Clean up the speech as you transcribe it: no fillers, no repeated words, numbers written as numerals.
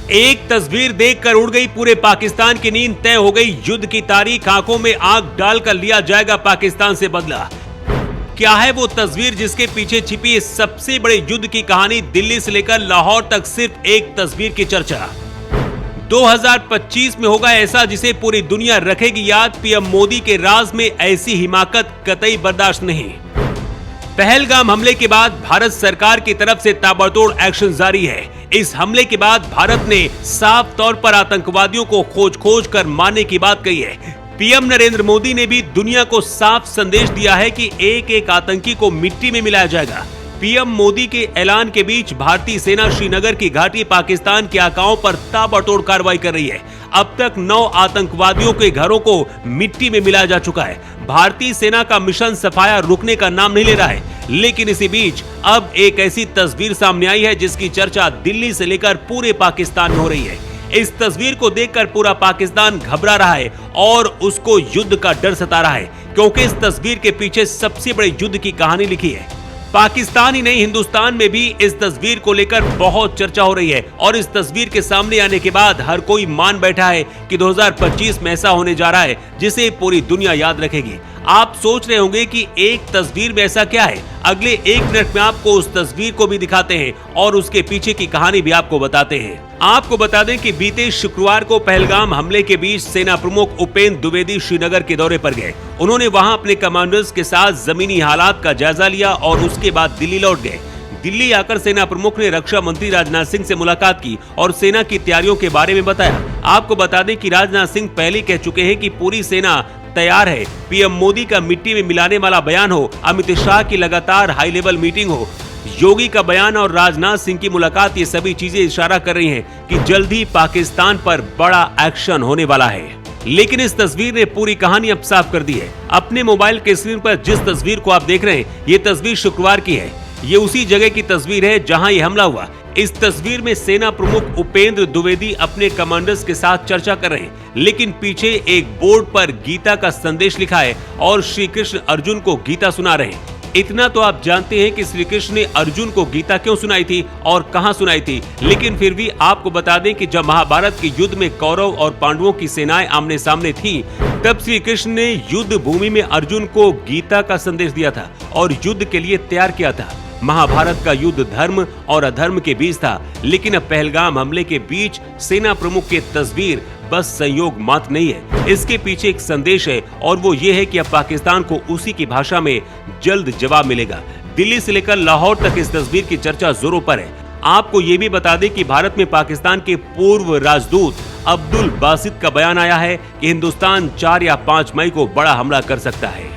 एक तस्वीर देखकर उड़ गई पूरे पाकिस्तान की नींद, तय हो गई युद्ध की तारीख, आंखों में आंख डालकर लिया जाएगा पाकिस्तान से बदला। क्या है वो तस्वीर जिसके पीछे छिपी इस सबसे बड़े युद्ध की कहानी? दिल्ली से लेकर लाहौर तक सिर्फ एक तस्वीर की चर्चा। 2025 में होगा ऐसा जिसे पूरी दुनिया रखेगी याद। पीएम मोदी के राज में ऐसी हिमाकत कतई बर्दाश्त नहीं। पहलगाम हमले के बाद भारत सरकार की तरफ से ताबड़तोड़ एक्शन जारी है। इस हमले के बाद भारत ने साफ तौर पर आतंकवादियों को खोज कर मारने की बात कही है। पीएम नरेंद्र मोदी ने भी दुनिया को साफ संदेश दिया है कि एक एक आतंकी को मिट्टी में मिलाया जाएगा। पीएम मोदी के ऐलान के बीच भारतीय सेना श्रीनगर की घाटी पाकिस्तान के आकाओं पर ताबड़तोड़ कार्रवाई कर रही है। अब तक 9 आतंकवादियों के घरों को मिट्टी में मिलाया जा चुका है। भारतीय सेना का मिशन सफाया रुकने का नाम नहीं ले रहा है। लेकिन इसी बीच अब एक ऐसी तस्वीर सामने आई है जिसकी चर्चा दिल्ली से लेकर पूरे पाकिस्तान में हो रही है। इस तस्वीर को देखकर पूरा पाकिस्तान घबरा रहा है और उसको युद्ध का डर सता रहा है, क्योंकि इस तस्वीर के पीछे सबसे बड़े युद्ध की कहानी लिखी है। पाकिस्तान ही नहीं, हिंदुस्तान में भी इस तस्वीर को लेकर बहुत चर्चा हो रही है और इस तस्वीर के सामने आने के बाद हर कोई मान बैठा है कि 2025 में ऐसा होने जा रहा है जिसे पूरी दुनिया याद रखेगी। आप सोच रहे होंगे कि एक तस्वीर में ऐसा क्या है। अगले 1 मिनट में आपको उस तस्वीर को भी दिखाते हैं और उसके पीछे की कहानी भी आपको बताते हैं। आपको बता दें कि बीते शुक्रवार को पहलगाम हमले के बीच सेना प्रमुख उपेंद्र द्विवेदी श्रीनगर के दौरे पर गए। उन्होंने वहां अपने कमांडर्स के साथ जमीनी हालात का जायजा लिया और उसके बाद दिल्ली लौट गए। दिल्ली आकर सेना प्रमुख ने रक्षा मंत्री राजनाथ सिंह से मुलाकात की और सेना की तैयारियों के बारे में बताया। आपको बता दें कि राजनाथ सिंह पहले कह चुके हैं कि पूरी सेना तैयार है। पीएम मोदी का मिट्टी में मिलाने वाला बयान हो, अमित शाह की लगातार हाई लेवल मीटिंग हो, योगी का बयान और राजनाथ सिंह की मुलाकात, ये सभी चीजें इशारा कर रही हैं कि जल्द ही पाकिस्तान पर बड़ा एक्शन होने वाला है। लेकिन इस तस्वीर ने पूरी कहानी अब साफ कर दी है। अपने मोबाइल के स्क्रीन पर जिस तस्वीर को आप देख रहे हैं, ये तस्वीर शुक्रवार की है। ये उसी जगह की तस्वीर है जहां ये हमला हुआ। इस तस्वीर में सेना प्रमुख उपेंद्र द्विवेदी अपने कमांडर्स के साथ चर्चा कर रहे हैं, लेकिन पीछे एक बोर्ड पर गीता का संदेश लिखा है और श्री कृष्ण अर्जुन को गीता सुना रहे हैं। इतना तो आप जानते हैं कि श्री कृष्ण ने अर्जुन को गीता क्यों सुनाई थी और कहां सुनाई थी, लेकिन फिर भी आपको बता दें कि जब महाभारत के युद्ध में कौरव और पांडवों की सेनाएं आमने सामने थी, तब श्री कृष्ण ने युद्ध भूमि में अर्जुन को गीता का संदेश दिया था और युद्ध के लिए तैयार किया था। महाभारत का युद्ध धर्म और अधर्म के बीच था, लेकिन अब पहलगाम हमले के बीच सेना प्रमुख की तस्वीर बस संयोग मात्र नहीं है। इसके पीछे एक संदेश है और वो ये है कि अब पाकिस्तान को उसी की भाषा में जल्द जवाब मिलेगा। दिल्ली से लेकर लाहौर तक इस तस्वीर की चर्चा जोरों पर है। आपको ये भी बता दें कि भारत में पाकिस्तान के पूर्व राजदूत अब्दुल बासित का बयान आया है कि हिंदुस्तान 4 या 5 मई को बड़ा हमला कर सकता है।